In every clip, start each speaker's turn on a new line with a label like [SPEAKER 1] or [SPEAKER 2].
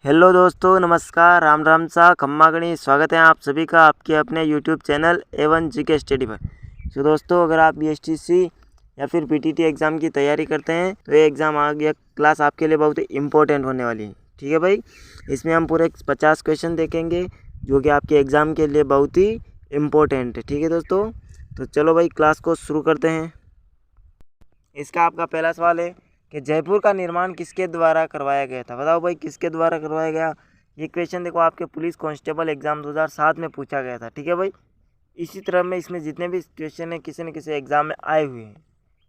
[SPEAKER 1] Hello दोस्तों, नमस्कार, राम राम सा खम्मा गणी। स्वागत है आप सभी का आपके अपने YouTube channel A1 GK study पर। तो दोस्तों, अगर आप BSTC या फिर PTT एग्ज़ाम की तैयारी करते हैं तो ये एग्ज़ाम आगे क्लास आपके लिए बहुत ही इम्पोर्टेंट होने वाली है। ठीक है भाई, इसमें हम पूरे 50 क्वेश्चन देखेंगे जो कि आपके एग्ज़ाम के लिए बहुत ही इम्पोर्टेंट है। ठीक है दोस्तों, तो चलो भाई क्लास को शुरू करते हैं। इसका आपका पहला सवाल है कि जयपुर का निर्माण किसके द्वारा करवाया गया था। बताओ भाई किसके द्वारा करवाया गया। ये क्वेश्चन देखो आपके पुलिस कांस्टेबल एग्जाम 2007 में पूछा गया था। ठीक है भाई, इसी तरह में इसमें जितने भी क्वेश्चन है किसी न किसी एग्जाम में आए हुए हैं,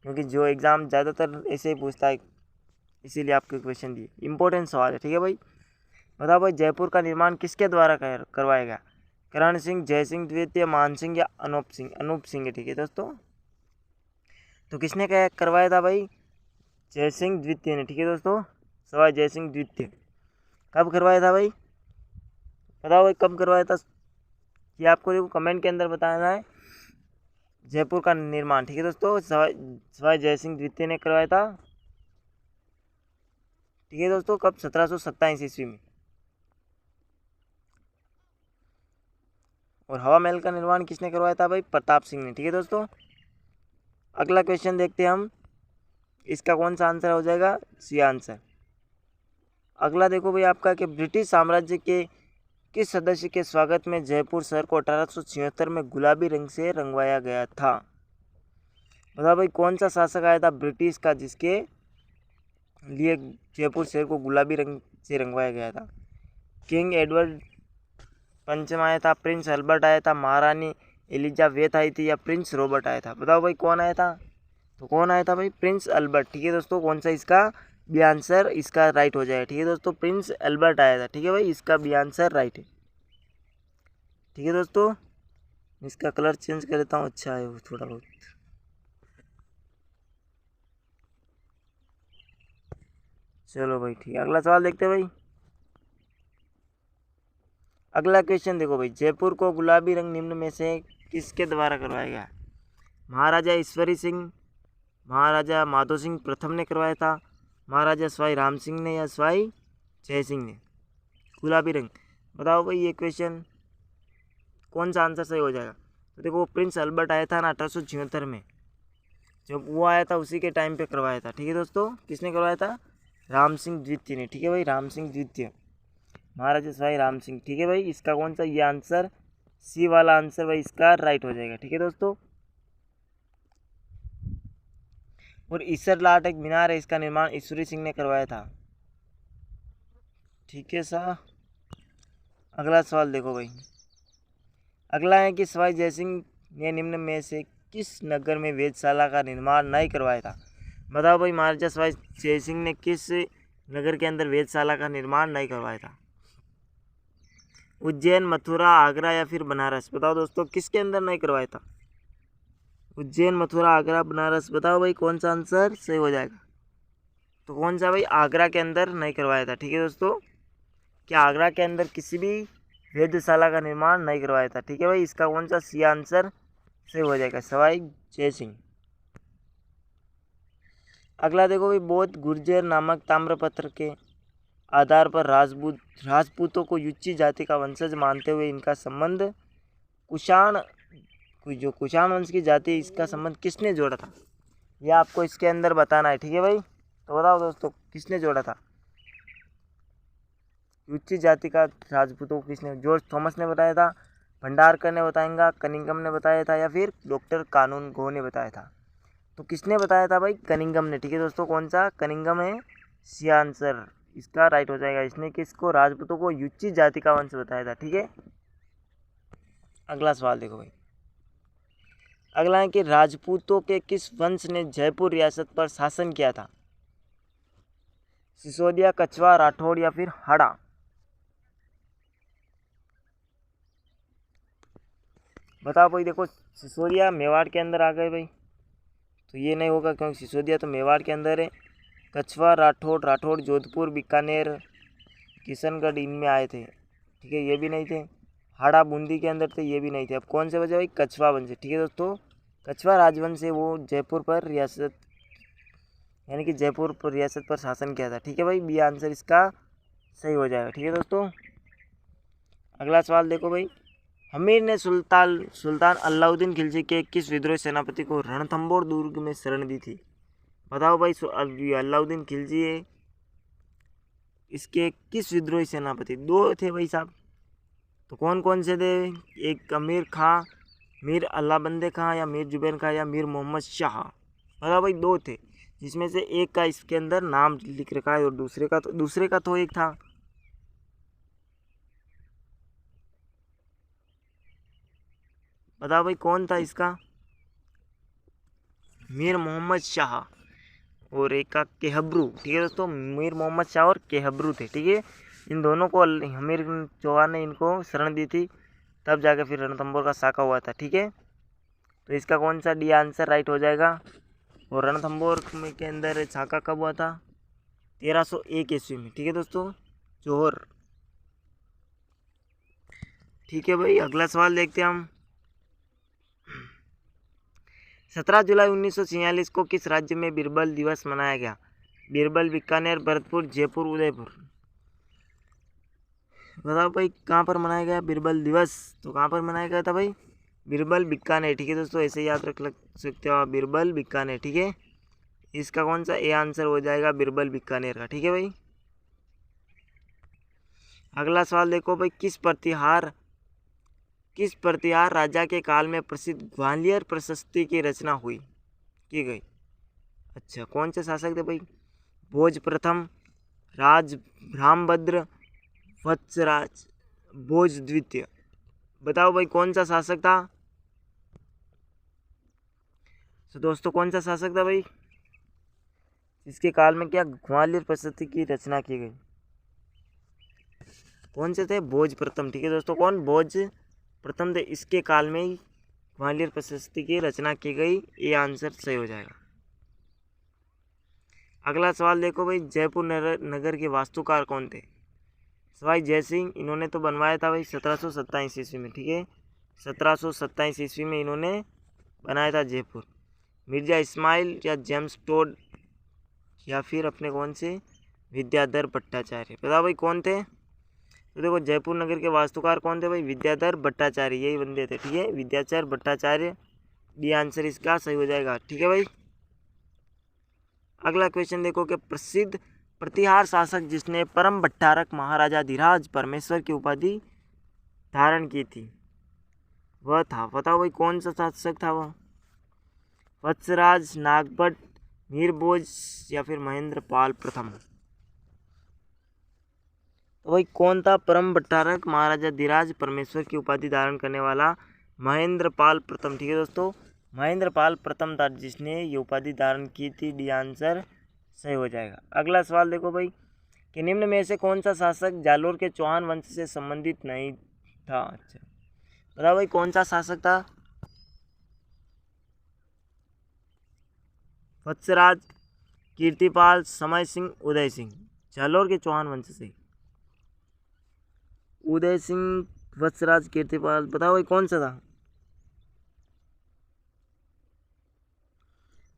[SPEAKER 1] क्योंकि जो एग्ज़ाम ज़्यादातर ऐसे ही पूछता है, इसीलिए आपके क्वेश्चन दिए। इंपॉर्टेंट सवाल है। ठीक है भाई, बताओ भाई जयपुर का निर्माण किसके द्वारा करवाया गया। करण सिंह, जय सिंह द्वितीय, मान सिंह या अनूप सिंह। अनूप सिंह है। ठीक है दोस्तों, तो किसने क्या करवाया था भाई। जय सिंह द्वितीय ने। ठीक है दोस्तों, सवाई जय सिंह द्वितीय। कब करवाया था भाई, बताओ भाई कब करवाया था। ये आपको देखो कमेंट के अंदर बताना है। जयपुर का निर्माण, ठीक है दोस्तों, सवाई जय सिंह द्वितीय ने करवाया था। ठीक है दोस्तों, कब 1727 ईस्वी में। और हवा महल का निर्माण किसने करवाया था भाई, प्रताप सिंह ने। ठीक है दोस्तों, अगला क्वेश्चन देखते हैं हम। इसका कौन सा आंसर हो जाएगा, सी आंसर। अगला देखो भाई आपका कि ब्रिटिश साम्राज्य के किस सदस्य के स्वागत में जयपुर शहर को 1876 में गुलाबी रंग से रंगवाया गया था। बताओ भाई कौन सा शासक आया था ब्रिटिश का जिसके लिए जयपुर शहर को गुलाबी रंग से रंगवाया गया था। किंग एडवर्ड पंचम आया था, प्रिंस अल्बर्ट आया था, महारानी एलिजाबेथ आई थी या प्रिंस रॉबर्ट आया था। बताओ भाई कौन आया था, तो कौन आया था भाई, प्रिंस अल्बर्ट। ठीक है दोस्तों, कौन सा इसका बी आंसर इसका राइट हो जाएगा। ठीक है दोस्तों, प्रिंस अल्बर्ट आया था। ठीक है भाई, इसका बी आंसर राइट है। ठीक है दोस्तों, इसका कलर चेंज कर देता हूँ, अच्छा है वो थोड़ा बहुत। चलो भाई ठीक है, अगला सवाल देखते हैं भाई। अगला क्वेश्चन देखो भाई, जयपुर को गुलाबी रंग निम्न में से किसके द्वारा करवाया गया। महाराजा ईश्वरी सिंह, महाराजा माधो सिंह प्रथम ने करवाया था, महाराजा सवाई राम सिंह ने या सवाई जय सिंह ने गुलाबी रंग। बताओ भाई ये क्वेश्चन कौन सा आंसर सही हो जाएगा। तो देखो प्रिंस अल्बर्ट आया था ना 1876 में, जब वो आया था उसी के टाइम पे करवाया था। ठीक है दोस्तों, किसने करवाया था, राम सिंह द्वितीय ने। ठीक है भाई, राम सिंह द्वितीय, महाराजा सवाई राम सिंह। ठीक है भाई, इसका कौन सा ये आंसर सी वाला आंसर भाई इसका राइट हो जाएगा। ठीक है दोस्तों, और ईसर लाट एक मीनार है, इसका निर्माण ईश्वरी सिंह ने करवाया था। ठीक है सर, अगला सवाल देखो भाई। अगला है कि सवाई जयसिंह ने निम्न में से किस नगर में वेधशाला का निर्माण नहीं करवाया था। बताओ भाई महाराजा सवाई जयसिंह ने किस नगर के अंदर वेधशाला का निर्माण नहीं करवाया था। उज्जैन, मथुरा, आगरा या फिर बनारस। बताओ दोस्तों किसके अंदर नहीं करवाया था। उज्जैन, मथुरा, आगरा, बनारस। बताओ भाई कौन सा आंसर सही हो जाएगा। तो कौन सा भाई, आगरा के अंदर नहीं करवाया था। ठीक है दोस्तों, क्या आगरा के अंदर किसी भी वेधशाला का निर्माण नहीं करवाया था। ठीक है भाई, इसका कौन सा सी आंसर सही हो जाएगा, सवाई जय सिंह। अगला देखो भाई, बौद्ध गुर्जर नामक ताम्रपत्र के आधार पर राजपूतों को युच्ची जाति का वंशज मानते हुए इनका संबंध कुषाण जो कुषाण वंश की जाति है इसका संबंध किसने जोड़ा था। यह आपको इसके अंदर बताना है। ठीक है भाई, तो बताओ दोस्तों किसने जोड़ा था युच्ची जाति का राजपूतों को किसने। जॉर्ज थॉमस ने बताया था, भंडारकर ने बताएंगा, कनिंगम ने बताया था या फिर डॉक्टर कानून गो ने बताया था। तो किसने बताया था भाई, कनिंगम ने। ठीक है दोस्तों, कौन सा कनिंगम है सी आंसर इसका राइट हो जाएगा। इसने किसको, राजपूतों को युच्ची जाति का वंश बताया था। ठीक है, अगला सवाल देखो भाई। अगला है कि राजपूतों के किस वंश ने जयपुर रियासत पर शासन किया था। सिसोदिया, कछवा, राठौड़ या फिर हाड़ा। बताओ भाई, देखो सिसोदिया मेवाड़ के अंदर आ गए भाई, तो ये नहीं होगा क्योंकि सिसोदिया तो मेवाड़ के अंदर है। कछवा, राठौड़ जोधपुर, बीकानेर, किशनगढ़ इनमें आए थे। ठीक है, ये भी नहीं थे। हाड़ा बूंदी के अंदर थे, ये भी नहीं थे। अब कौन से बचे भाई, कछवा वंश। ठीक है दोस्तों, कछवा राजवंश से वो जयपुर पर रियासत यानी कि जयपुर पर रियासत पर शासन किया था। ठीक है भाई, बी आंसर इसका सही हो जाएगा। ठीक है दोस्तों, अगला सवाल देखो भाई, हमीर ने सुल्तान अलाउद्दीन खिलजी के किस विद्रोही सेनापति को रणथंबोर दुर्ग में शरण दी थी? बताओ भाई, अलाउद्दीन खिलजी है, इसके किस विद्रोही सेनापति? दो थे भाई साहब, तो कौन कौन से थे? एक अमीर खां, मीर अल्लाहबंदे खां, या मीर जुबैर खां, या मीर मोहम्मद शाह? बताओ भाई, दो थे, जिसमें से एक का इसके अंदर नाम लिख रखा है और दूसरे का तो एक था। बताओ भाई कौन था इसका? मीर मोहम्मद शाह और एक का केहब्रू। ठीक है दोस्तों, मीर मोहम्मद शाह और केहब्रू थे। ठीक है, इन दोनों को हमीर चौहान ने इनको शरण दी थी, तब जाके फिर रणथंबोर का साका हुआ था। ठीक है, तो इसका कौन सा डी आंसर राइट हो जाएगा? और रणथंबोर के अंदर साका कब हुआ था? 1301 ईस्वी में। ठीक है दोस्तों, जोहर। ठीक है भाई, अगला सवाल देखते हैं हम। 17 जुलाई 1946 को किस राज्य में बीरबल दिवस मनाया गया? बीरबल, बीकानेर, भरतपुर, जयपुर, उदयपुर? बताओ भाई कहाँ पर मनाया गया बीरबल दिवस? तो कहाँ पर मनाया गया था भाई? बीरबल, बीकानेर। ठीक है दोस्तों, ऐसे याद रख सकते हो आप, बीरबल, बीकानेर। ठीक है, इसका कौन सा ए आंसर हो जाएगा? बीरबल, बीकानेर का। ठीक है भाई, अगला सवाल देखो भाई, किस प्रतिहार राजा के काल में प्रसिद्ध ग्वालियर प्रशस्ति की रचना की गई? अच्छा, कौन से शासक थे भाई? भोज प्रथम, राज रामभद्र, वत्सराज, भोज द्वितीय? बताओ भाई कौन सा शासक था? तो दोस्तों कौन सा शासक था भाई इसके काल में क्या ग्वालियर प्रशस्ति की रचना की गई? कौन से थे? भोज प्रथम। ठीक है दोस्तों, कौन? भोज प्रथम थे, इसके काल में ही ग्वालियर प्रशस्ति की रचना की गई। ये आंसर सही हो जाएगा। अगला सवाल देखो भाई, जयपुर नगर के वास्तुकार कौन थे? सवाई जयसिंह, इन्होंने तो बनवाया था भाई 1727 ईस्वी में। ठीक है, 1727 ईस्वी में इन्होंने बनाया था जयपुर। मिर्जा इस्माइल या जेम्स टोड, या फिर अपने कौन से विद्याधर भट्टाचार्य? बताओ भाई कौन थे? तो देखो, जयपुर नगर के वास्तुकार कौन थे भाई? विद्याधर भट्टाचार्य, यही बंदे थे। ठीक है, विद्याधर भट्टाचार्य, डी आंसर इसका सही हो जाएगा। ठीक है भाई, अगला क्वेश्चन देखो कि प्रसिद्ध प्रतिहार शासक जिसने परम भट्टारक महाराजाधिराज परमेश्वर की उपाधि धारण की थी, वह था? बताओ भाई कौन सा शासक था वह? वत्सराज, नागभट्ट, मीरभोज, या फिर महेंद्र पाल प्रथम? तो भाई कौन था परम भट्टारक महाराजाधिराज परमेश्वर की उपाधि धारण करने वाला? महेंद्र पाल प्रथम। ठीक है दोस्तों, महेंद्र पाल प्रथम था जिसने ये उपाधि धारण की थी। डी आंसर सही हो जाएगा। अगला सवाल देखो भाई, कि निम्न में से कौन सा शासक जालोर के चौहान वंश से संबंधित नहीं था? अच्छा, बताओ भाई कौन सा शासक था? वत्सराज, कीर्तिपाल, समय सिंह, उदय सिंह? जालोर के चौहान वंश से उदय सिंह, वत्सराज, कीर्तिपाल? बताओ भाई कौन सा था?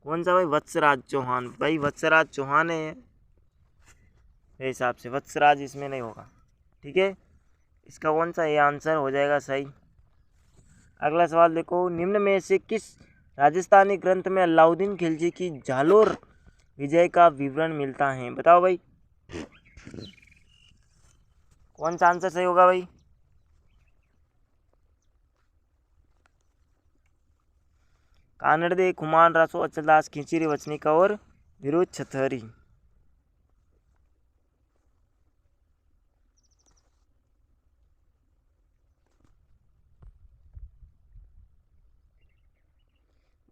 [SPEAKER 1] कौन सा भाई? वत्सराज चौहान। भाई वत्सराज चौहान है मेरे हिसाब से, वत्सराज इसमें नहीं होगा। ठीक है, इसका कौन सा ये आंसर हो जाएगा सही। अगला सवाल देखो, निम्न में से किस राजस्थानी ग्रंथ में अलाउद्दीन खिलजी की जालोर विजय का विवरण मिलता है? बताओ भाई कौन सा आंसर सही होगा भाई? कानड़दे, खुमान रासो, अचलदास, खिचड़ी, वचनिका और विरोध छतरी?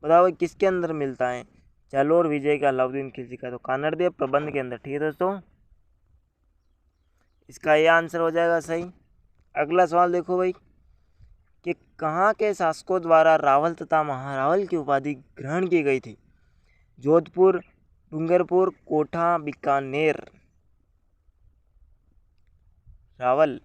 [SPEAKER 1] बताओ भाई किसके अंदर मिलता है जालोर विजय का अलाउद्दीन खिलजी का? तो कानड़देव प्रबंध के अंदर। ठीक है दोस्तों, इसका ये आंसर हो जाएगा सही। अगला सवाल देखो भाई, कि कहाँ के शासकों द्वारा रावल तथा महारावल की उपाधि ग्रहण की गई थी? जोधपुर, डूंगरपुर, कोटा, बीकानेर? रावल,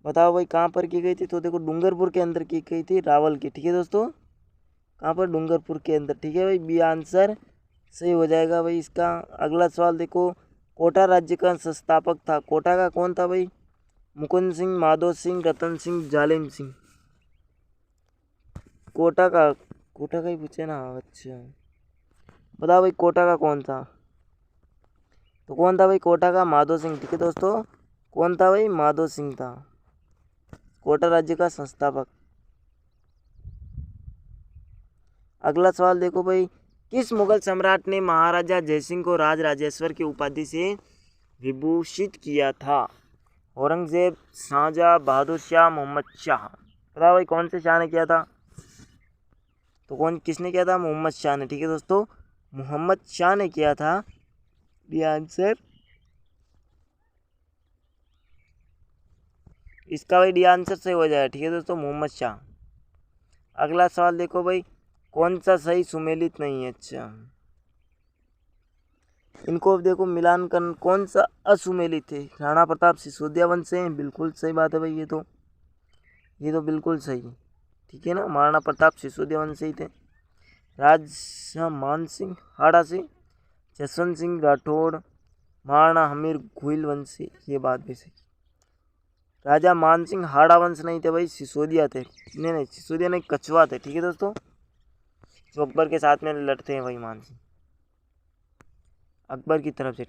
[SPEAKER 1] बताओ भाई कहाँ पर की गई थी? तो देखो, डूंगरपुर के अंदर की गई थी रावल की। ठीक है दोस्तों, कहाँ पर? डूंगरपुर के अंदर। ठीक है भाई, बी आंसर सही हो जाएगा भाई इसका। अगला सवाल देखो, कोटा राज्य का संस्थापक था, कोटा का कौन था भाई? मुकुंद सिंह, माधो सिंह, रतन सिंह, जालिम सिंह। कोटा का ही पूछे ना। अच्छा बताओ भाई कोटा का कौन था? तो कौन था भाई कोटा का? माधो सिंह। ठीक है दोस्तों, कौन था भाई? माधो सिंह था कोटा राज्य का संस्थापक। अगला सवाल देखो भाई, किस मुगल सम्राट ने महाराजा जयसिंह को राज राजेश्वर की उपाधि से विभूषित किया था? औरंगजेब, शाहजहां, बहादुर शाह, मोहम्मद शाह। बताओ भाई कौन से शाह ने किया था? तो किसने किया था? मोहम्मद शाह ने। ठीक है दोस्तों, मोहम्मद शाह ने किया था। डी आंसर इसका भाई डी आंसर सही हो जाएगा। ठीक है दोस्तों, मोहम्मद शाह। अगला सवाल देखो भाई, कौन सा सही सुमेलित नहीं है? अच्छा इनको देखो मिलान कर, कौन सा असुमेलित है? राणा प्रताप सिसोदिया वंश से। बिल्कुल सही बात है भाई, ये तो बिल्कुल सही है। ठीक है ना, महाराणा प्रताप सिसोदिया वंश से ही थे। राजा मान सिंह हाड़ा से, जसवंत सिंह राठौड़, महाराणा हमीर घुइल वंश से। ये बात भी सही। राजा मान सिंह हाड़ा वंश नहीं थे भाई, सिसोदिया थे। नहीं सिसोदिया नहीं, कछवा थे। ठीक है दोस्तों, जो अकबर के साथ में लड़ते हैं वही मान सिंह, अकबर की तरफ से।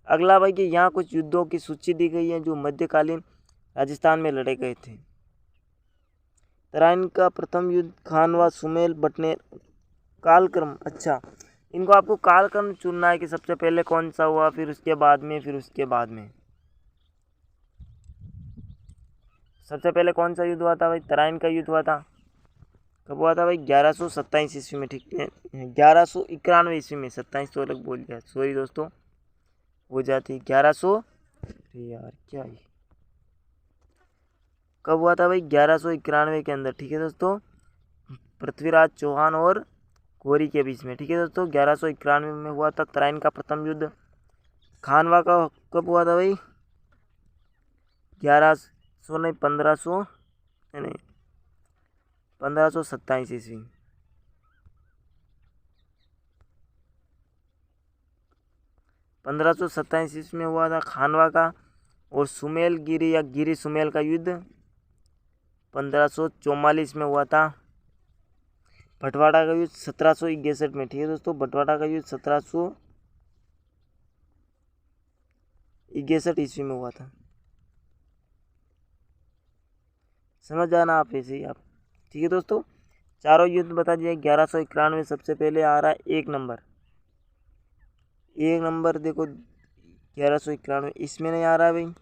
[SPEAKER 1] अगला भाई कि यहाँ कुछ युद्धों की सूची दी गई है जो मध्यकालीन राजस्थान में लड़े गए थे। तराइन का प्रथम युद्ध, खानवा, सुमेल, बटनेर, कालक्रम। अच्छा इनको आपको कालक्रम चुनना है कि सबसे पहले कौन सा हुआ, फिर उसके बाद में, फिर उसके बाद में। सबसे पहले कौन सा युद्ध हुआ था भाई? तराइन का युद्ध हुआ था। कब हुआ था भाई? 1127 ईस्वी में। ठीक है, 1191 ईस्वी में। 27 तो अलग बोल गया, सॉरी दोस्तों, हो जाती 1100। यार क्या है, कब हुआ था भाई? 1191 के अंदर। ठीक है दोस्तों, पृथ्वीराज चौहान और गौरी के बीच में। ठीक है दोस्तों, 1191 में हुआ था तराइन का प्रथम युद्ध। खानवा का कब हुआ था भाई? 1100 नहीं, 1500 नहीं, 1527 ईस्वी। 1527 ईस्वी में हुआ था खानवा का। और सुमेल गिरी या गिरी सुमेल का युद्ध 1544 में हुआ था। बंटवाड़ा का युद्ध 1761 में। ठीक है दोस्तों, बंटवाड़ा का युद्ध 1761 ईस्वी में हुआ था। समझ जाना आप ऐसे ही आप। ठीक है दोस्तों, चारों युद्ध बता दिए। 1191 सबसे पहले आ रहा है, एक नंबर देखो 1191 इसमें नहीं आ रहा है भाई,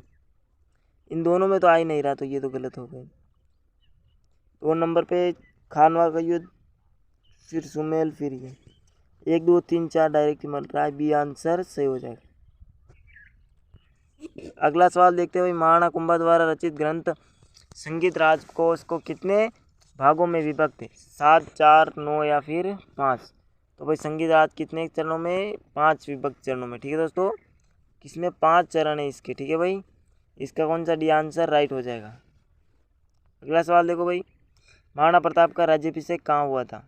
[SPEAKER 1] इन दोनों में तो आ ही नहीं रहा, तो ये तो गलत हो गई। 2 नंबर पे खानवा का युद्ध, फिर सुमेल, फिर ये 1 2 3 4 डायरेक्ट मिल रहा है। बी आंसर सही हो जाएगा। अगला सवाल देखते हैं भाई, महाराणा कुंभा द्वारा रचित ग्रंथ संगीत राजकोष को कितने भागों में विभक्त है? 7, 4, 9 या फिर 5? तो भाई संगीत राज कितने चरणों में? 5 विभक्त चरणों में। ठीक है दोस्तों, किसमें? 5 चरण है इसके। ठीक है भाई, इसका कौन सा डी आंसर राइट हो जाएगा। अगला सवाल देखो भाई, महाराणा प्रताप का राज्याभिषेक कहाँ हुआ था?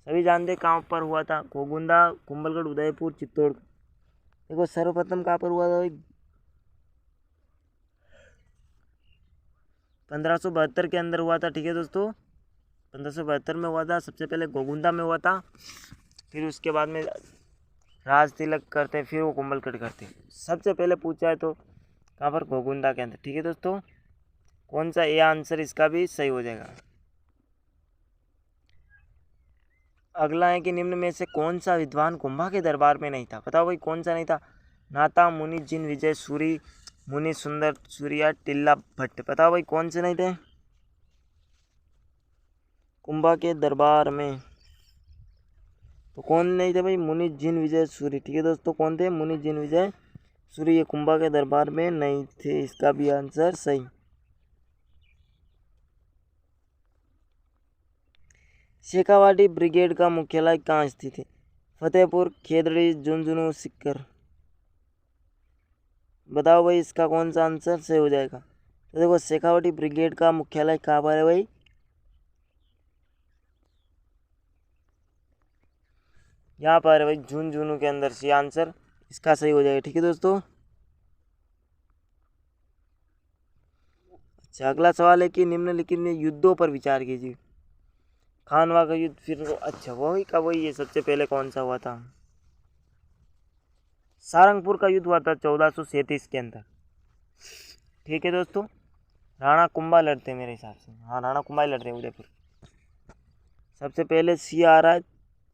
[SPEAKER 1] सभी जानते हैं कहाँ पर हुआ था। गोगुंदा, कुंभलगढ़, उदयपुर, चित्तौड़। देखो सर्वप्रथम कहाँ पर हुआ था भाई? 1572 के अंदर हुआ था। ठीक है दोस्तों, 1572 में हुआ था। सबसे पहले गोगुंदा में हुआ था, फिर उसके बाद में राज तिलक करते, फिर वो कुंभलगढ़ करते। सबसे पहले पूछा है तो कहाँ पर? गोगुंदा के अंदर। ठीक है दोस्तों, कौन सा ए आंसर इसका भी सही हो जाएगा। अगला है कि निम्न में से कौन सा विद्वान कुंभा के दरबार में नहीं था? बताओ भाई कौन सा नहीं था? नाथा मुनि, जिन विजय सूरी, मुनि सुंदर सूर्या, टिल्ला भट्ट। बताओ भाई कौन से नहीं थे कुंभा के दरबार में? तो कौन नहीं थे भाई? मुनि जिन विजय सूरी। ठीक है दोस्तों, कौन थे? मुनि जिन विजय सूरी, ये कुंभा के दरबार में नहीं थे। इसका भी आंसर सही। शेखावाटी ब्रिगेड का मुख्यालय कहाँ स्थित है? फतेहपुर, खेतड़ी, झुंझुनू, सिक्कर। बताओ भाई इसका कौन सा आंसर सही हो जाएगा। तो देखो शेखावाटी ब्रिगेड का मुख्यालय कहाँ पर है भाई? यहाँ पर भाई झुंझुनू के अंदर, सी आंसर इसका सही हो जाएगा। ठीक है दोस्तों। अच्छा, अगला सवाल है कि निम्नलिखित में युद्धों पर विचार कीजिए। खानवा का युद्ध, फिर अच्छा वही का वही है, सबसे पहले कौन सा हुआ था? सारंगपुर का युद्ध हुआ था 1437 के अंदर। ठीक है दोस्तों। राणा कुंभा लड़ते हैं मेरे हिसाब से, हाँ राणा कुंभा ही लड़ते हैं उदयपुर। सबसे पहले सी आ रहा है,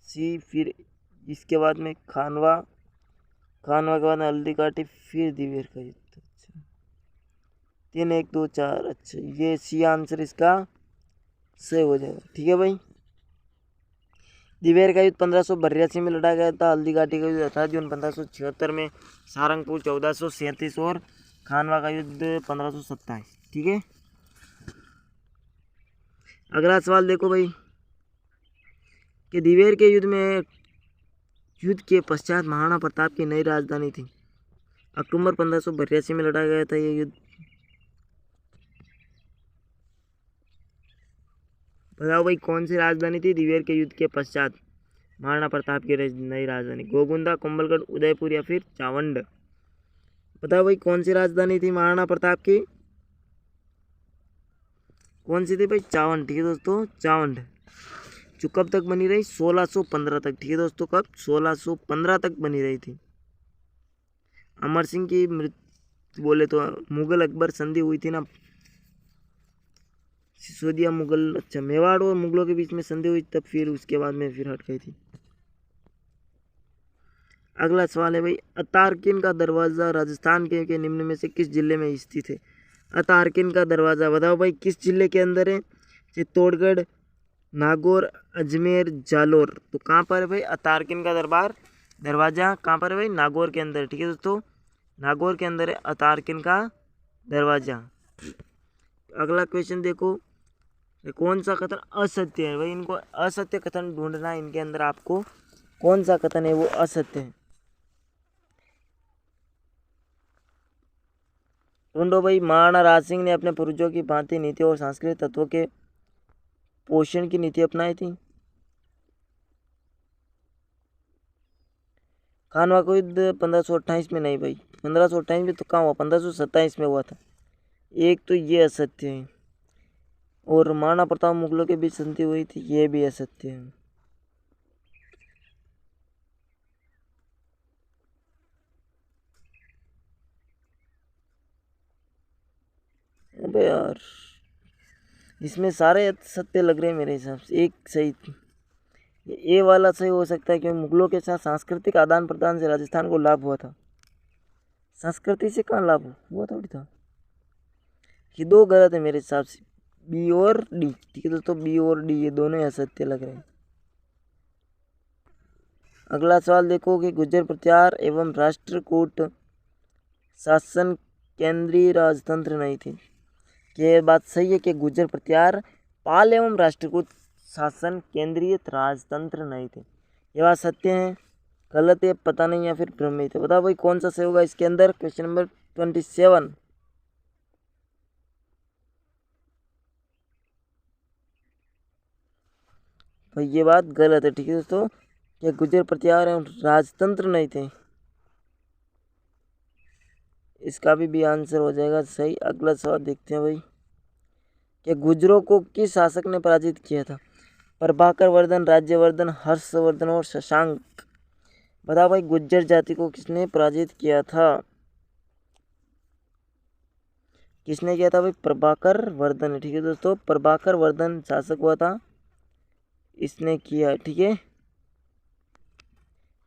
[SPEAKER 1] सी, फिर इसके बाद में खानवा, खानवा के बाद हल्दी घाटी, फिर दिवेर का युद्ध। अच्छा 3 1 2 4, अच्छा ये सी आंसर इसका सही हो जाएगा। ठीक है भाई। दिवेर का युद्ध 1582 में लड़ा गया था। हल्दी घाटी का युद्ध 18 जून 1576 में। सारंगपुर 1437 और खानवा का युद्ध 1527। ठीक है। अगला सवाल देखो भाई कि दिवेर के युद्ध के पश्चात महाराणा प्रताप की नई राजधानी थी। अक्टूबर 1582 में लड़ा गया था ये युद्ध। बताओ भाई कौन सी राजधानी थी दिवेर के युद्ध के पश्चात महाराणा प्रताप की नई राजधानी? गोगुंदा, कुंभलगढ़, उदयपुर या फिर चावंड? बताओ भाई कौन सी राजधानी थी महाराणा प्रताप की? कौन सी थी भाई? चावंड। ठीक है दोस्तों, चावंड। जो कब तक बनी रही? 1615 तक। ठीक है दोस्तों, कब? 1615 तक बनी रही थी। अमर सिंह की मृत्यु बोले तो मुगल अकबर संधि हुई थी ना, सिसोदिया मुगल, अच्छा मेवाड़ और मुगलों के बीच में संधि हुई, तब फिर उसके बाद में फिर हट गई थी। अगला सवाल है भाई, अतारकिन का दरवाज़ा राजस्थान के निम्न में से किस जिले में स्थित है? अतारकिन का दरवाज़ा बताओ भाई किस जिले के अंदर है? चित्तौड़गढ़, नागौर, अजमेर, जालोर। तो कहाँ पर है भाई अतारकिन का दरवाज़ा कहाँ पर है भाई? नागौर के अंदर। ठीक है दोस्तों, नागौर के अंदर है अतारकिन का दरवाज़ा। अगला क्वेश्चन देखो, कौन सा कथन असत्य है? भाई इनको असत्य कथन ढूंढना है, इनके अंदर आपको कौन सा कथन है वो असत्य है। ढूंढो भाई। महाराणा राज सिंह ने अपने पूर्वजों की भांति नीति और सांस्कृतिक तत्वों के पोषण की नीति अपनाई थी। खानवा का युद्ध 1528 में नहीं भाई, 1528 में तो कहाँ हुआ? 1527 में हुआ था। एक तो ये असत्य है, और महाराणा प्रताप मुगलों के बीच संधि हुई थी, ये भी असत्य है। अबे यार इसमें सारे सत्य लग रहे हैं मेरे हिसाब से। एक सही, ये वाला सही हो सकता है क्योंकि मुगलों के साथ सांस्कृतिक आदान प्रदान से राजस्थान को लाभ हुआ था। संस्कृति से कहाँ लाभ हुआ थोड़ी था। ये दो गलत है मेरे हिसाब से, बी और डी। ठीक है दोस्तों, बी और डी ये दोनों ही असत्य लग रहे हैं। अगला सवाल देखो कि गुर्जर प्रत्यार एवं राष्ट्रकूट शासन केंद्रीय राजतंत्र नहीं थी। ये बात सही है कि गुर्जर प्रत्यार पाल एवं राष्ट्रकूट शासन केंद्रीय राजतंत्र नहीं थे। ये बात सत्य है, गलत है, पता नहीं, या फिर भ्रमित है? बताओ भाई कौन सा सही होगा इसके अंदर? Question number 27। भाई ये बात गलत है। ठीक है दोस्तों, ये गुर्जर प्रत्यार एवं राजतंत्र नहीं थे, इसका भी आंसर हो जाएगा सही। अगला सवाल देखते हैं भाई कि गुर्जरों को किस शासक ने पराजित किया था? प्रभाकर वर्धन, राज्यवर्धन, हर्षवर्धन और शशांक। बताओ भाई गुर्जर जाति को किसने पराजित किया था? किसने किया था भाई? प्रभाकर वर्धन। ठीक है दोस्तों, प्रभाकर वर्धन शासक हुआ था, इसने किया। ठीक है,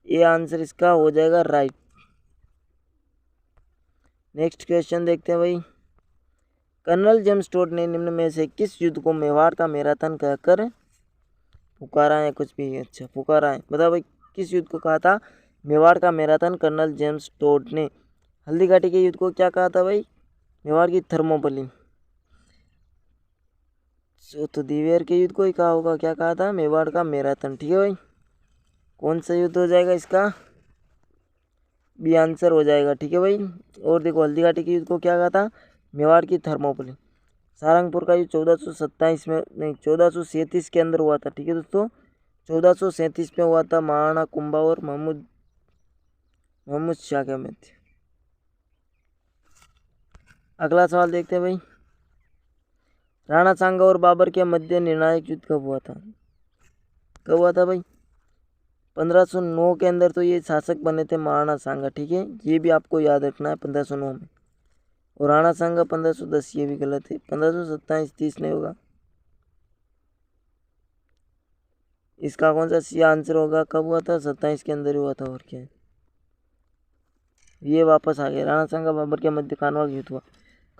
[SPEAKER 1] ये आंसर इसका हो जाएगा राइट। नेक्स्ट क्वेश्चन देखते हैं भाई, कर्नल जेम्स टोड ने निम्न में से किस युद्ध को मेवाड़ का मैराथन कहकर पुकारा है? कुछ भी, अच्छा पुकारा है। बताओ भाई किस युद्ध को कहा था मेवाड़ का मैराथन कर्नल जेम्स टोड ने? हल्दी घाटी के युद्ध को क्या कहा था भाई? मेवाड़ की थर्मोपली। तो दिवेर के युद्ध को ही कहा होगा, क्या कहा था? मेवाड़ का मैराथन। ठीक है भाई, कौन सा युद्ध हो जाएगा इसका? बी आंसर हो जाएगा। ठीक है भाई, और देखो हल्दी घाटी के युद्ध को क्या कहा था? मेवाड़ की थर्मोपली। सारंगपुर का युद्ध 1427 में नहीं 1437 के अंदर हुआ था। ठीक है दोस्तों, 1437 में हुआ था महाराणा कुंभा और महमूद शाह के मध्य। अगला सवाल देखते हैं भाई, राणा सांगा और बाबर के मध्य निर्णायक युद्ध कब हुआ था? कब हुआ था भाई? 1509 के अंदर तो ये शासक बने थे महाराणा सांगा, ठीक है, ये भी आपको याद रखना है 1509 में। और राणा सांगा 1510, ये भी गलत है। 1527 30 नहीं होगा, इसका कौन सा सी आंसर होगा? कब हुआ था? 27 के अंदर ही हुआ था, और क्या है, ये वापस आ गया। राणा सांगा बाबर के मध्य खानवा युद्ध हुआ,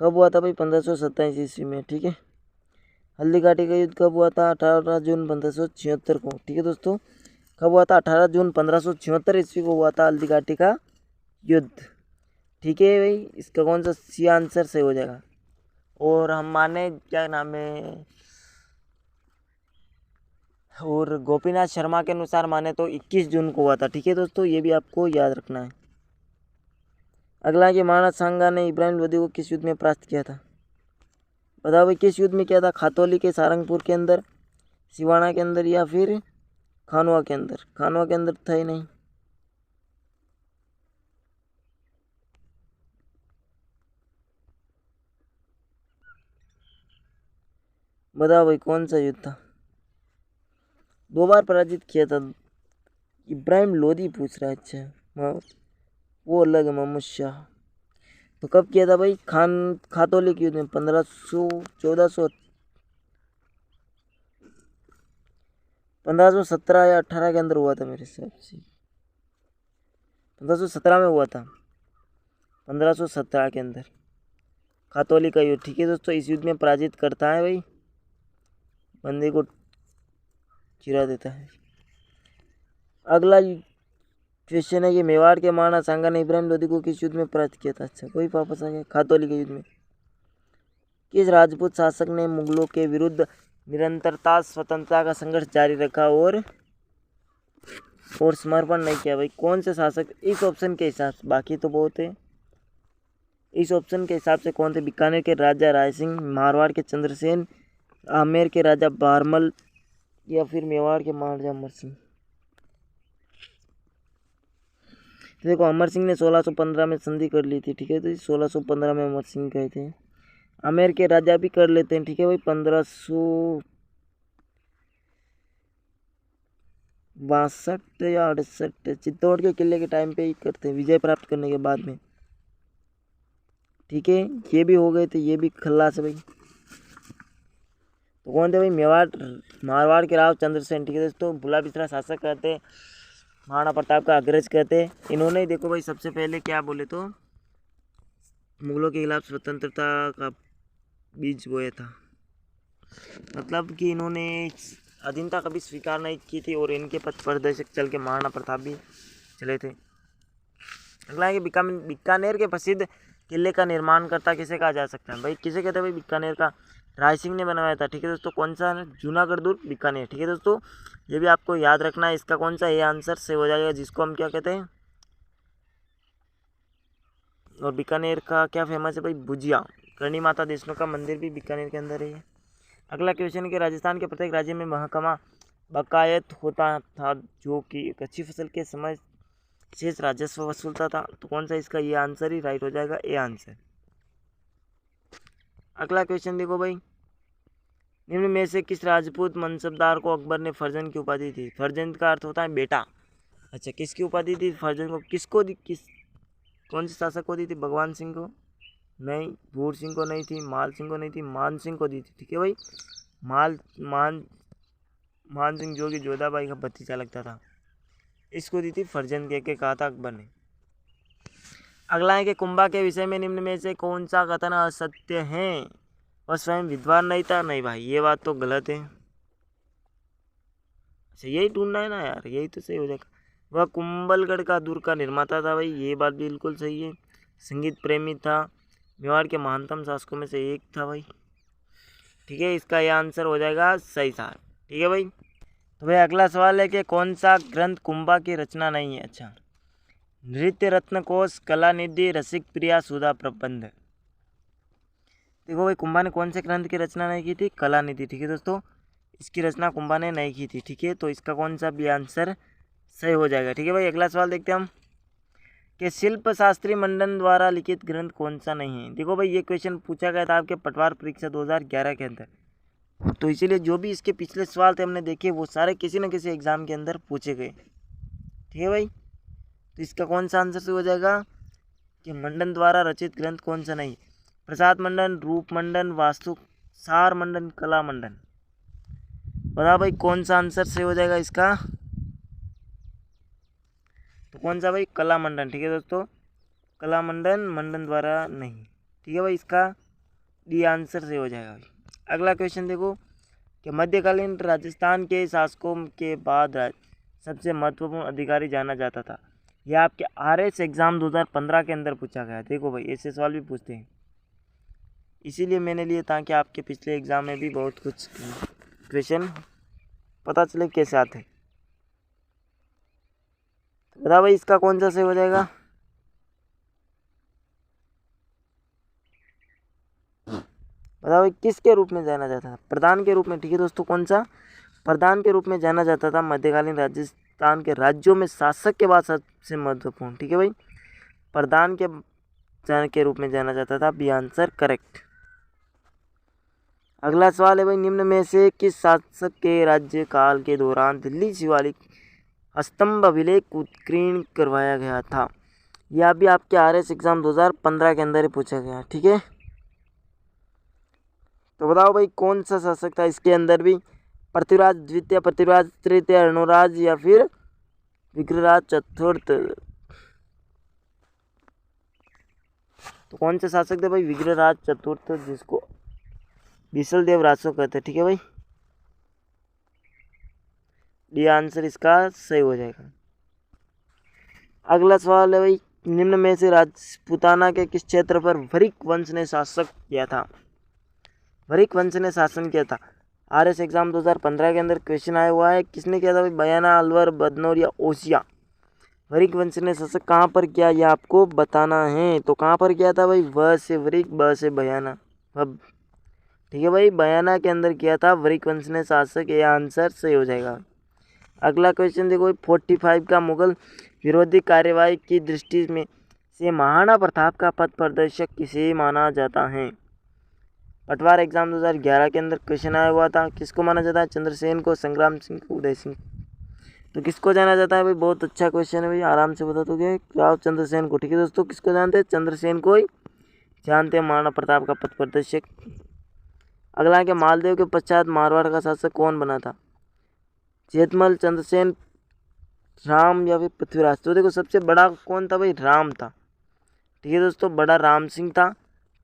[SPEAKER 1] कब हुआ था भाई? 1527 ईस्वी में, ठीक है। हल्दी घाटी का युद्ध कब हुआ था? 18 जून 1576 को, ठीक है दोस्तों। कब हुआ था? 18 जून 1576 ईस्वी को हुआ था हल्दी घाटी का युद्ध, ठीक है भाई। इसका कौन सा सी आंसर सही हो जाएगा? और हम माने क्या नाम है, और गोपीनाथ शर्मा के अनुसार माने तो 21 जून को हुआ था, ठीक है दोस्तों, ये भी आपको याद रखना है। अगला कि महाराणा सांगा ने इब्राहिम लोदी को किस युद्ध में परास्त किया था? बताओ भाई, किस युद्ध में किया था? खातौली के सारंगपुर के अंदर, सिवाना के अंदर, या फिर खानवा के अंदर? खानवा के अंदर था ही नहीं। बताओ भाई, कौन सा युद्ध था? 2 बार पराजित किया था। इब्राहिम लोदी पूछ रहा है, अच्छा वो अलग है, महमूद शाह। तो कब किया था भाई? खातौली के युद्ध में 1517 या 18 के अंदर हुआ था मेरे हिसाब से। 1517 में हुआ था, 1517 के अंदर खातौली का युद्ध, ठीक है दोस्तों। इस युद्ध में पराजित करता है भाई, बंदे को चिरा देता है। अगला क्वेश्चन है कि मेवाड़ के महाराणा सांगा ने इब्राहिम लोदी को किस युद्ध में पराजित किया था? अच्छा, कोई वापस आ गया, खातौली के युद्ध में। किस राजपूत शासक ने मुगलों के विरुद्ध निरंतरता स्वतंत्रता का संघर्ष जारी रखा और समर्पण नहीं किया भाई? कौन से शासक? इस ऑप्शन के हिसाब से, बाकी तो बहुत है, इस ऑप्शन के हिसाब से कौन थे? बीकानेर के राजा राय सिंह, मारवाड़ के चंद्रसेन, आमेर के राजा बारमल, या फिर मेवाड़ के महाराजा अमर सिंह? तो देखो, अमर सिंह ने 1615 में संधि कर ली थी, ठीक है, तो 1615 में अमर सिंह गए थे। आमेर के राजा भी कर लेते हैं, ठीक है भाई, 1562 या 68 चित्तौड़ के किले के टाइम पे ही करते हैं, विजय प्राप्त करने के बाद में, ठीक है। ये भी हो गए थे, ये भी खल्लास है भाई। तो कौन थे भाई? मारवाड़ के राव चंद्रसेन, ठीक है दोस्तों। भूला बिसरा शासक कहते, महाराणा प्रताप का अग्रज कहते। इन्होंने देखो भाई सबसे पहले क्या बोले तो मुगलों के खिलाफ स्वतंत्रता का बीज बोया था, मतलब कि इन्होंने अधीनता कभी स्वीकार नहीं की थी, और इनके पथ प्रदर्शक चल के महाराणा प्रताप भी चले थे। अगला है कि बीकानेर के प्रसिद्ध किले का निर्माण करता किसे कहा जा सकता है भाई? किसे कहते हैं भाई बीकानेर का? राय सिंह ने बनवाया था, ठीक है दोस्तों। कौन सा है? जूनागढ़ दुर्ग बीकानेर, ठीक है दोस्तों, ये भी आपको याद रखना है। इसका कौन सा ये आंसर से हो जाएगा, जिसको हम क्या कहते हैं? और बीकानेर का क्या फेमस है भाई? भुजिया। करणी माता देशनों का मंदिर भी बीकानेर के अंदर है। अगला क्वेश्चन है कि राजस्थान के प्रत्येक राज्य में महकमा बकायत होता था, जो कि एक अच्छी फसल के समय शेष राजस्व वसूलता था। तो कौन सा इसका ये आंसर ही राइट हो जाएगा, ए आंसर। अगला क्वेश्चन देखो भाई, निम्न में से किस राजपूत मनसबदार को अकबर ने फर्जंद की उपाधि दी? फर्जंद का अर्थ होता है बेटा। अच्छा, किसकी उपाधि दी फर्जंद को? किसको दी? कौन से शासक को दी थी? भगवान सिंह को नहीं, भूर सिंह को नहीं थी, माल सिंह को नहीं थी, मान सिंह को दी थी, ठीक है भाई। मान सिंह जो कि जोधाबाई का भतीजा लगता था, इसको दी थी फर्जंद के कहा था अकबर ने। अगला है कि कुंभा के विषय में निम्न में से कौन सा कथन असत्य है? वह स्वयं विद्वान नहीं था। नहीं भाई, ये बात तो गलत है। अच्छा, यही ढूंढना है ना यार, यही तो सही हो जाएगा। वह कुंभलगढ़ का दुर्ग का निर्माता था भाई, ये बात बिल्कुल सही है। संगीत प्रेमी था, मेवाड़ के महानतम शासकों में से एक था भाई, ठीक है। इसका यह आंसर हो जाएगा सही साहब, ठीक है भाई। तो भाई अगला सवाल है कि कौन सा ग्रंथ कुंभा की रचना नहीं है? अच्छा, नृत्य रत्न कोश, कला निधि, रसिक प्रिया, सुधा प्रबंध। देखो भाई, कुंभा ने कौन से ग्रंथ की रचना नहीं की थी? कला निधि, ठीक है दोस्तों। इसकी रचना कुंभा ने नहीं की थी। ठीक है, तो इसका कौन सा भी आंसर सही हो जाएगा। ठीक है भाई, अगला सवाल देखते हैं हम कि शिल्प शास्त्री मंडन द्वारा लिखित ग्रंथ कौन सा नहीं है। देखो भाई, ये क्वेश्चन पूछा गया था आपके पटवार परीक्षा 2011 के अंदर, तो इसीलिए जो भी इसके पिछले सवाल थे हमने देखे वो सारे किसी न किसी एग्जाम के अंदर पूछे गए। ठीक है भाई, तो इसका कौन सा आंसर से हो जाएगा कि मंडन द्वारा रचित ग्रंथ कौन सा नहीं। प्रसाद मंडन, रूप मंडन, वास्तु सार मंडन, कला मंडन। बताओ भाई कौन सा आंसर से हो जाएगा इसका। तो कौन सा भाई, कला मंडन। ठीक है दोस्तों, कला मंडन मंडन द्वारा नहीं। ठीक है भाई, इसका डी आंसर से हो जाएगा भाई। अगला क्वेश्चन देखो कि मध्यकालीन राजस्थान के शासकों के बाद सबसे महत्वपूर्ण अधिकारी जाना जाता था। यह आपके RS एग्ज़ाम 2015 के अंदर पूछा गया। देखो भाई, ऐसे सवाल भी पूछते हैं, इसीलिए मैंने लिए ताकि आपके पिछले एग्ज़ाम में भी बहुत कुछ क्वेश्चन पता चले कैसे आते हैं। तो बताओ भाई इसका कौन सा सही हो जाएगा। बताओ भाई किसके रूप में जाना जाता था, प्रधान के रूप में। ठीक है दोस्तों, कौन सा, प्रधान के रूप में जाना जाता था मध्यकालीन राजस्थान के राज्यों में शासक के बाद सबसे महत्वपूर्ण। ठीक है भाई, प्रधान के रूप में जाना जाता था। B answer correct. अगला सवाल है भाई, निम्न में से किस शासक के राज्यकाल के दौरान दिल्ली शिवालिक स्तंभ अभिलेख उत्कीर्ण करवाया गया था। यह भी आपके RS एग्जाम 2015 के अंदर ही पूछा गया। ठीक है, तो बताओ भाई कौन सा शासक था इसके अंदर भी, पृथ्वीराज द्वितीय, पृथ्वीराज तृतीय, अर्णोराज या फिर विग्रहराज चतुर्थ। तो कौन से शासक थे भाई, विग्रहराज चतुर्थ, जिसको बिसल रासो कहते हैं। ठीक है भाई, ये आंसर इसका सही हो जाएगा। अगला सवाल है भाई, निम्न में से राजपूताना के किस क्षेत्र पर वरिक वंश ने शासक किया था। वरिक वंश ने शासन किया था। RS एग्जाम 2015 के अंदर क्वेश्चन आया हुआ है, किसने किया था भाई, बयाना, अलवर, बदनौर या ओसिया। वरिक वंश ने शासक कहाँ पर किया ये आपको बताना है। तो कहाँ पर किया था भाई, व से वरिक, ब से बयाना, अब। ठीक है भाई, बयाना के अंदर किया था वरिक वंश ने शासक। ये आंसर सही हो जाएगा। अगला क्वेश्चन देखो, 45 का मुगल विरोधी कार्यवाही की दृष्टि में से महाराणा प्रताप का पथ प्रदर्शक किसे माना जाता है। पटवार एग्जाम 2011 के अंदर क्वेश्चन आया हुआ था, किसको माना जाता है, चंद्रसेन को, संग्राम सिंह को, उदय सिंह। तो किसको जाना जाता है भाई, बहुत अच्छा क्वेश्चन है भाई, आराम से बता दोगे, राव चंद्रसेन को। ठीक है दोस्तों, किसको जानते हैं, चंद्रसेन को ही जानते हैं महाराणा प्रताप का पथ प्रदर्शक। अगला के मालदेव के पश्चात मारवाड़ का शासक कौन बना था, जेतमल, चंद्रसेन, राम या फिर पृथ्वीराज। तो देखो सबसे बड़ा कौन था भाई, राम था। ठीक है दोस्तों, बड़ा राम सिंह था,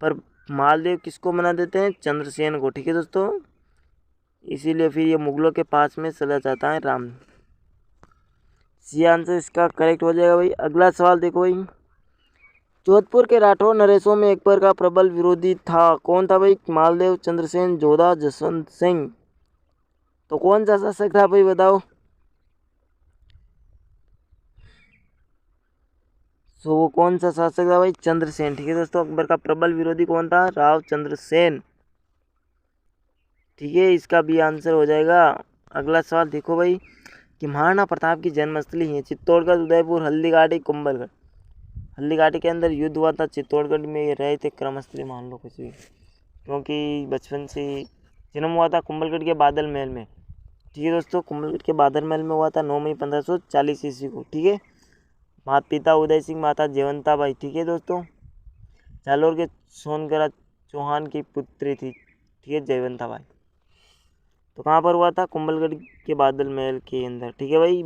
[SPEAKER 1] पर मालदेव किसको बना देते हैं, चंद्रसेन को। ठीक है दोस्तों, इसीलिए फिर ये मुगलों के पास में चला जाता है राम। सी आंसर इसका करेक्ट हो जाएगा भाई। अगला सवाल देखो भाई, जोधपुर के राठौर नरेशों में अकबर का प्रबल विरोधी था, कौन था भाई, मालदेव, चंद्रसेन, जोधा, जसवंत सिंह। तो कौन सा शासक था भाई बताओ। तो वो कौन सा शासक था भाई, चंद्रसेन। ठीक है दोस्तों, अकबर का प्रबल विरोधी कौन था, राव चंद्रसेन। ठीक है, इसका भी आंसर हो जाएगा। अगला सवाल देखो भाई कि महाराणा प्रताप की जन्मस्थली है चित्तौड़गढ़, उदयपुर, हल्दीघाटी, कुंभलगढ़। हल्दीघाटी के अंदर युद्ध हुआ था, चित्तौड़गढ़ में ये रहे थे क्रमस्थली, मान लो कुछ भी, क्योंकि बचपन से जन्म हुआ था कुंभलगढ़ के बादल महल में। ठीक है दोस्तों, कुंभलगढ़ के बादल महल में हुआ था 9 मई 1540 ईस्वी को। ठीक है, पिता उदय सिंह, माता जयवंता बाई। ठीक है दोस्तों, जालोर के सोनगरा चौहान की पुत्री थी। ठीक है, जयवंता बाई। तो कहाँ पर हुआ था, कुंभलगढ़ के बादल महल के अंदर। ठीक है भाई,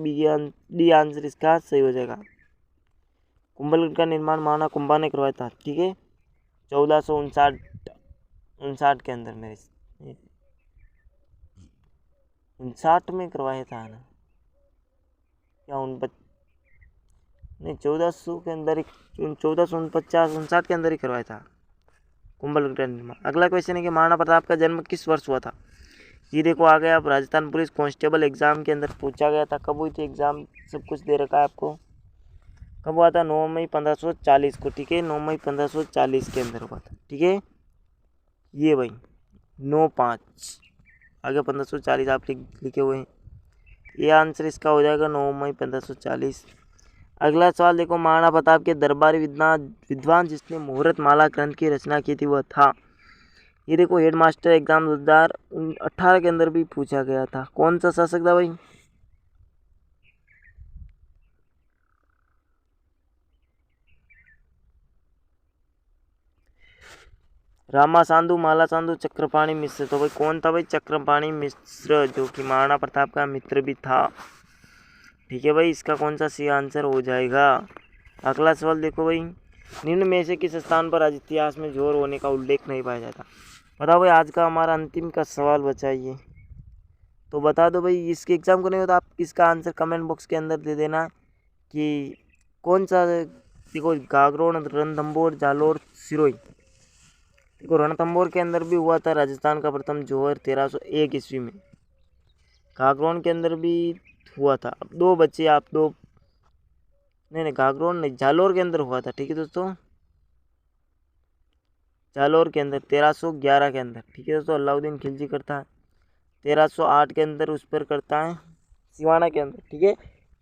[SPEAKER 1] डी आंसर इसका सही हो जाएगा। कुंभलगढ़ का निर्माण महाराणा कुंभा ने करवाया था। ठीक है, 1459 के अंदर, मेरे 59 में करवाया था ना, क्या 59 नहीं, 1400 के अंदर ही, 1449 के अंदर ही करवाया था कुंभलगढ़ का निर्माण। अगला क्वेश्चन है कि महाराणा प्रताप का जन्म किस वर्ष हुआ था। ये देखो आ गया, आप राजस्थान पुलिस कांस्टेबल एग्जाम के अंदर पूछा गया था, कब हुई थी एग्जाम, सब कुछ दे रखा है आपको। कब हुआ था, 9 मई 1540 को। ठीक है, 9 मई 1540 के अंदर हुआ था। ठीक है, ये भाई 9/5। आगे 1540 आप लिखे हुए हैं। ये आंसर इसका हो जाएगा 9 मई 1540। अगला सवाल देखो, महाराणा प्रताप के दरबारी विद्वान जिसने मुहूर्त माला ग्रंथ की रचना की थी वह था। ये देखो हेडमास्टर एग्जाम 2018 के अंदर भी पूछा गया था। कौन सा शासक था भाई? रामासांदु, मालासांदु, चक्रपाणि मिश्र। तो भाई कौन था भाई? चक्रपाणि मिश्र, जो कि महाराणा प्रताप का मित्र भी था। ठीक है भाई, इसका कौन सा सही आंसर हो जाएगा? अगला सवाल देखो भाई, निम्न में से किस स्थान पर आज इतिहास में जोर होने का उल्लेख नहीं पाया जाता? बताओ भाई, आज का हमारा अंतिम का सवाल बचा ये, तो बता दो भाई। इसके एग्जाम को नहीं होता, आप इसका आंसर कमेंट बॉक्स के अंदर दे देना कि कौन सा। देखो गागरोन, रणथंभौर, जालोर, सिरोही। देखो रणथंभौर के अंदर भी हुआ था राजस्थान का प्रथम जौहर 1301 ईस्वी में। गागरोन के अंदर भी हुआ था। अब दो बच्चे, आप दो, नहीं गागरोन नहीं, जालोर के अंदर हुआ था। ठीक है दोस्तों, जालोर के अंदर 1311 के अंदर। ठीक है दोस्तों, अलाउद्दीन खिलजी करता है। 1308 के अंदर उस पर करता है सिवाना के अंदर। ठीक है,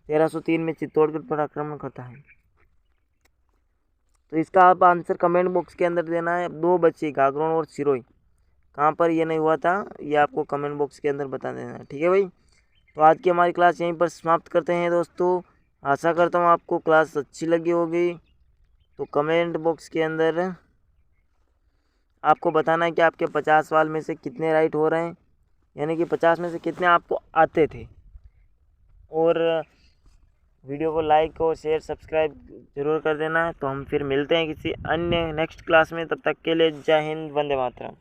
[SPEAKER 1] 1303 में चित्तौड़गढ़ पर आक्रमण करता है। तो इसका आप आंसर कमेंट बॉक्स के अंदर देना है। दो बच्चे गागरोन और सिरोही, कहाँ पर ये नहीं हुआ था ये आपको कमेंट बॉक्स के अंदर बता देना है। ठीक है भाई, तो आज की हमारी क्लास यहीं पर समाप्त करते हैं दोस्तों। आशा करता हूँ आपको क्लास अच्छी लगी होगी। तो कमेंट बॉक्स के अंदर आपको बताना है कि आपके 50 सवाल में से कितने राइट हो रहे हैं, यानी कि 50 में से कितने आपको आते थे। और वीडियो को लाइक और शेयर सब्सक्राइब जरूर कर देना है। तो हम फिर मिलते हैं किसी अन्य नेक्स्ट क्लास में। तब तक के लिए जय हिंद, वंदे मातरम।